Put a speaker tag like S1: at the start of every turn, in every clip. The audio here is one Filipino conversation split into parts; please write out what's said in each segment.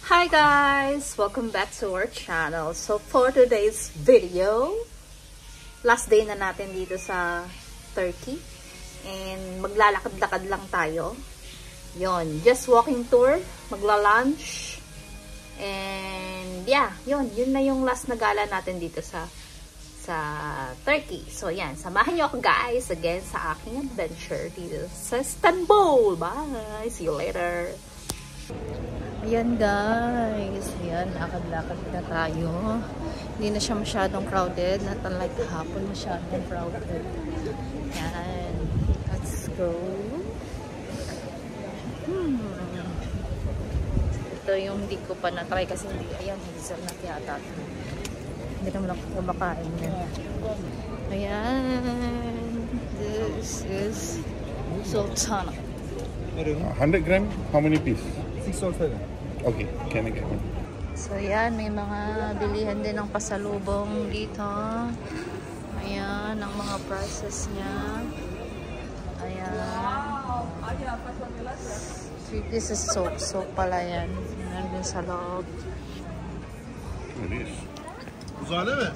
S1: Hi guys! Welcome back to our channel. So for today's video, last day na natin dito sa Turkey. And maglalakad-lakad lang tayo. Yon, just walking tour, magla-lunch. And yeah, yun na yung last na gala natin dito sa Turkey. So yan, samahan nyo ako guys again sa aking adventure dito sa Istanbul. Bye! See you later! Ayan guys, ayan, lakad-lakad na tayo. Hindi na siya masyadong crowded, not unlike hapon masyadong crowded. Ayan, let's go. Ito yung hindi ko pa na-try kasi hindi, ayan, hazel na yata. Hindi naman ako kumakain na. Ayan, this is Sultana.
S2: 100 gram, how many pieces?
S3: 6 or 7.
S2: Okay, can I get one?
S1: So yan, may mga bilihan din ng pasalubong dito. Ayan, ang mga prices niya. Ayan. This is soap. Soap pala yan. Nandun sa loob.
S2: It is.
S3: Uzale mi?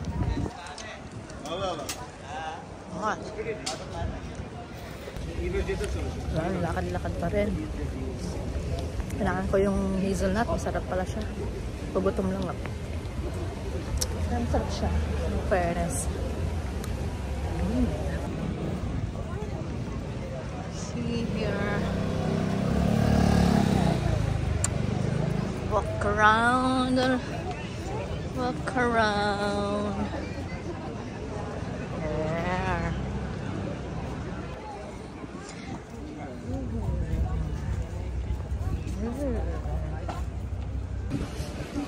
S3: Allah Allah.
S1: What? Ayan, lakad-lakad pa rin. Kailangan ko yung hazelnut. Masarap pala siya. Pagutom lang ako. Masarap siya. In fairness. See here. Walk around. Walk around. There.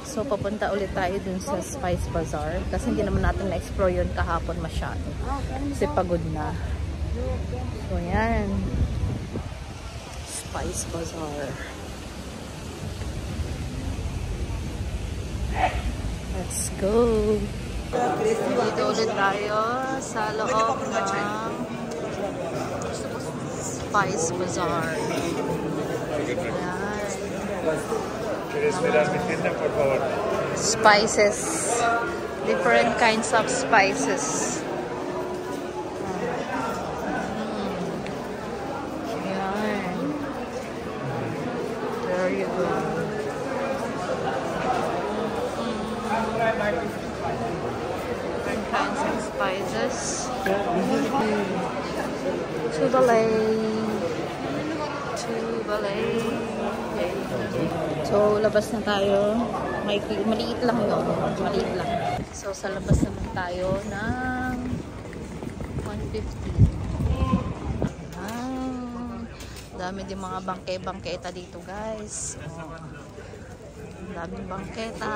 S1: So, papunta ulit tayo dun sa Spice Bazaar. Kasi hindi naman natin na-explore yun kahapon masyado. Kasi pagod na. So, yan. Spice Bazaar. Let's go! Dito ulit tayo sa loob ng Spice Bazaar. Spices, different kinds of spices. Yan. There you go. Different kinds of spices. To the lake. To the lake. So, labas na tayo. Maliit lang yun. Maliit lang. So, sa labas naman tayo ng 150. Dami din mga bangke-bangketa dito, guys. Daming bangketa.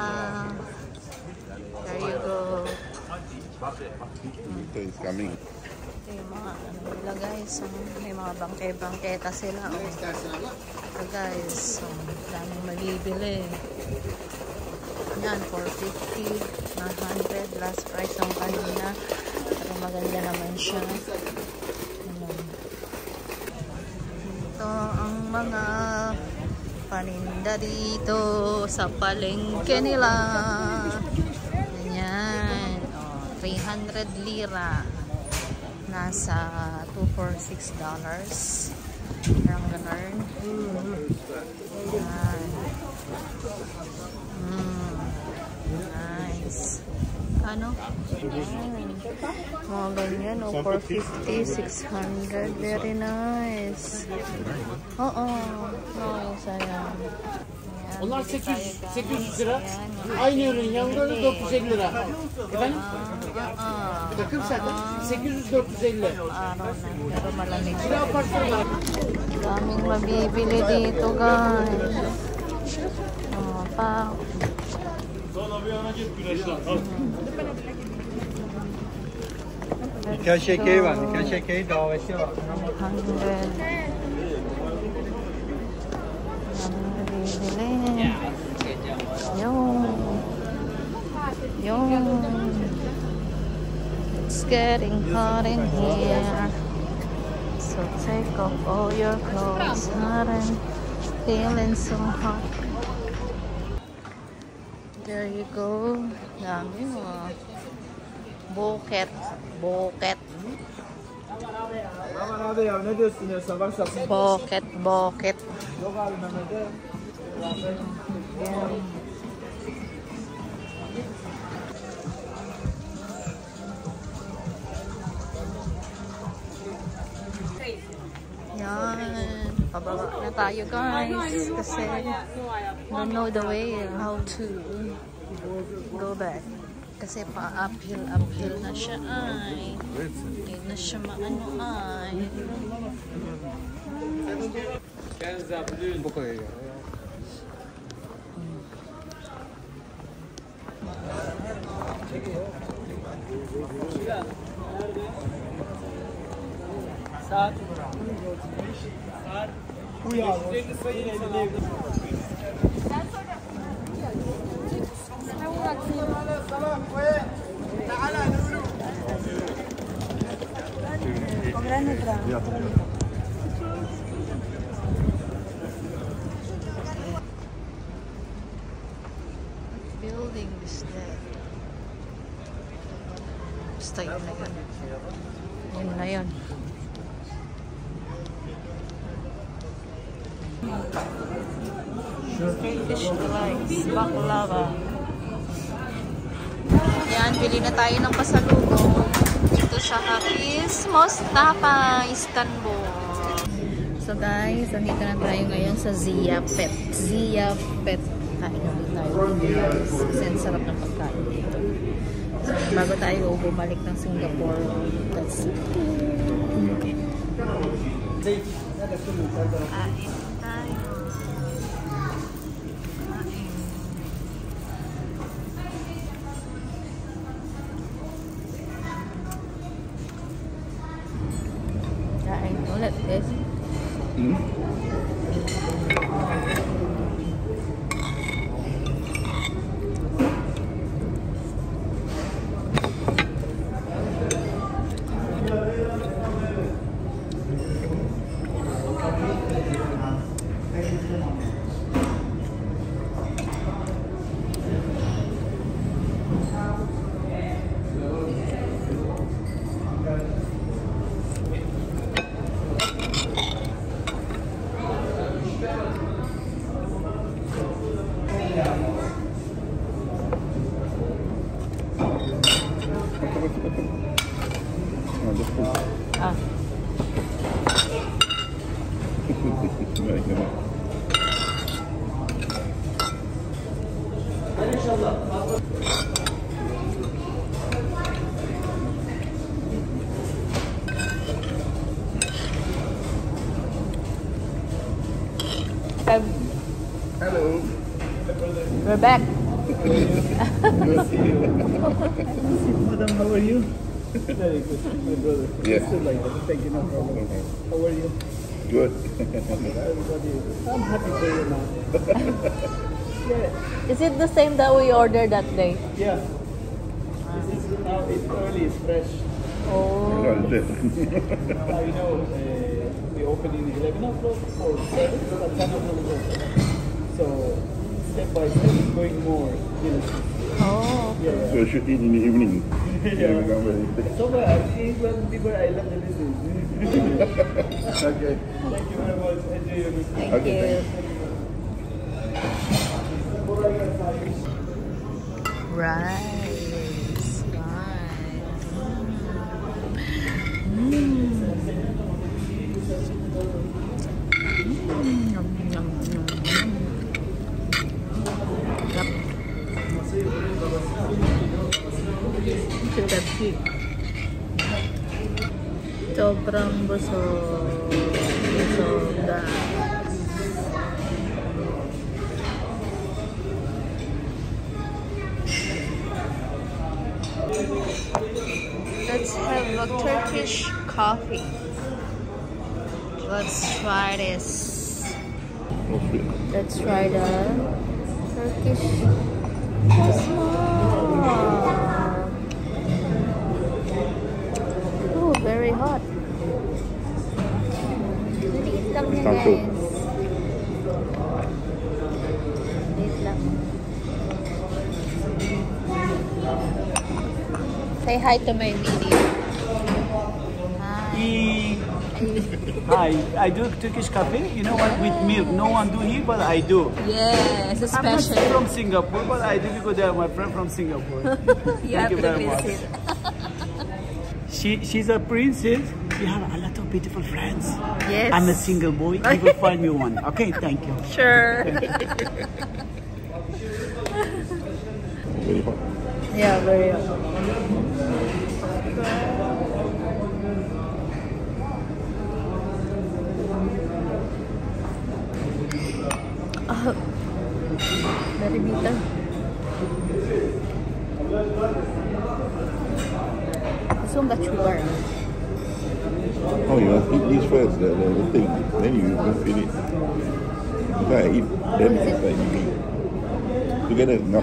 S1: There you go.
S2: Ito is coming.
S1: Ito yung mga ano nila, guys. May mga bangke-bangketa sila. So, guys, so, daming mabibili. Yan, 450, 100, last price ng kanina. Pero maganda naman siya. Ito ang mga paninda dito sa palengke nila. Yan, oh, 300 lira. Nasa $246. Parang ganun. Nice. Ano? Mga ganyan. Oh, 450, 600. Very nice. Oo. Nice. Ayan.
S3: Onlar 800 lira. Aynı ürün. Yanında da 450 lira. Efendim? Takım zaten 800-450.
S1: Araw na. Pero malamig.
S3: Kira parça var.
S1: Daming mabibili dito, guys. Pa.
S4: Nikah şekeri var. Nikah şekeri daveti var.
S1: 100. It's getting hot in here. So take off all your clothes. Hot and feeling so hot. There you go. Dami mo. Buket. Buket.
S3: Abi ya ne diyorsun ya sabah sabah?
S1: Buket. Buket.
S3: Yok abi Mehmet'e.
S1: Yan. Pababa na tayo guys. Kasi don't know the way how to go back. Kasi pa-uphill na siya ay. Hindi na siya maano ay.
S4: Bu koyuyor. Saat.
S1: Building is there. Basta yun na yun. Yun na yun. Turkish delights, baklava. Yan, bili na tayo ng pasalubong dito sa Hafiz Mostafa, Istanbul. So guys, nandito na tayo ngayon sa Ziyafet. Ziyafet. Kain na din tayo guys. Kasi ang sarap ng pagkain dito. So, bago tayo bumalik ng Singapore, let's see. Kain tayo. Kain ulit guys. Ah.
S2: Hello.
S1: We're back.
S3: Madam, how are you? Very good, my brother.
S2: Yeah.
S3: Still like that. Thank you, no problem. How are you?
S2: Good.
S3: Everybody, I'm happy for you now. Yeah,
S1: Is it the same that we ordered that day?
S3: yeah. This is now it's early, it's fresh.
S1: Oh.
S2: Well, this.
S3: Now you know we open in 11 o'clock or 7, but 10 o'clock is open. So step by step, it's going more.
S1: Oh.
S3: Yeah.
S2: So should eat in the evening.
S3: Yeah.
S2: Yeah.
S3: So I see when people I love the business.
S2: Okay.
S3: Thank you very much. Enjoy your business.
S1: Thank
S2: Okay.
S1: you. Rice. Pepsi. Sobrang busog. Busog guys. Let's have a Turkish coffee. Let's try this. Let's try the Turkish Osman. Oh, very hot. Liit lang niya
S2: Tampo.
S1: guys. Liit lang. Say hi to my video.
S3: Hi, I do Turkish cafe. You know what? With milk. No one do here, but I do.
S1: Yes,
S3: I'm not
S1: especially.
S3: from Singapore, but I do because they are my friend from Singapore.
S1: You have
S3: you
S1: to
S3: very much.
S1: visit.
S3: She's a princess. She have a lot of beautiful friends.
S1: Yes.
S3: I'm a single boy. You will find me one. Okay, thank you.
S1: Sure.
S2: Very hot.
S1: Yeah, very hot. Very bitter. This one got sugar.
S2: Oh, you must eat this first, the thing. Then you can feel it. If I eat, then it's like you eat. Together, no.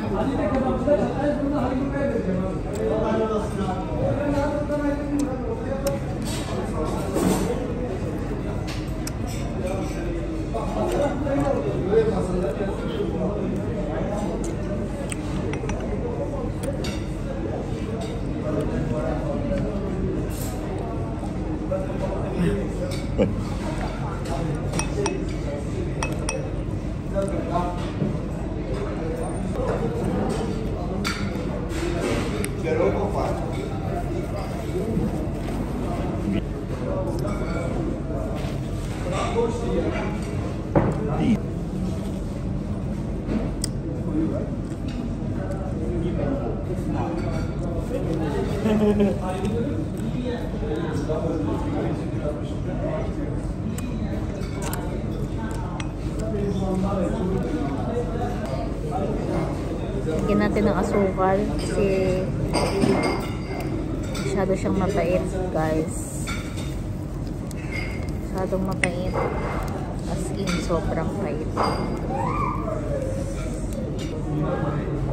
S1: Lagyan natin ng asukal kasi masyado siyang mapait, guys. Masyadong mapait. As in, sobrang pait.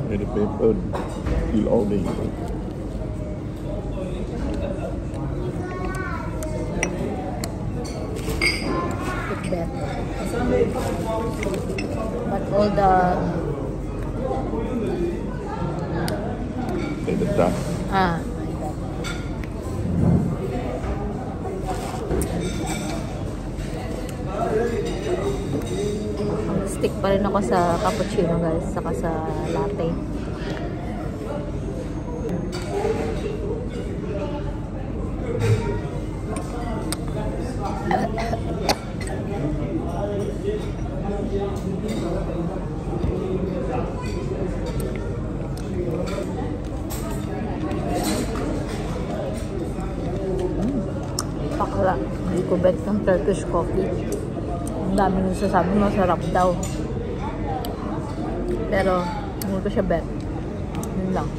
S2: And the pepper feel all day.
S1: It's better. But all the
S2: And the duck.
S1: stick pa rin ako sa cappuccino, guys, saka sa latte. Pakla, hindi ko bet ng Turkish coffee. Ang dami nagsasabi masarap daw. Pero, hindi ko siya bet. Yun lang.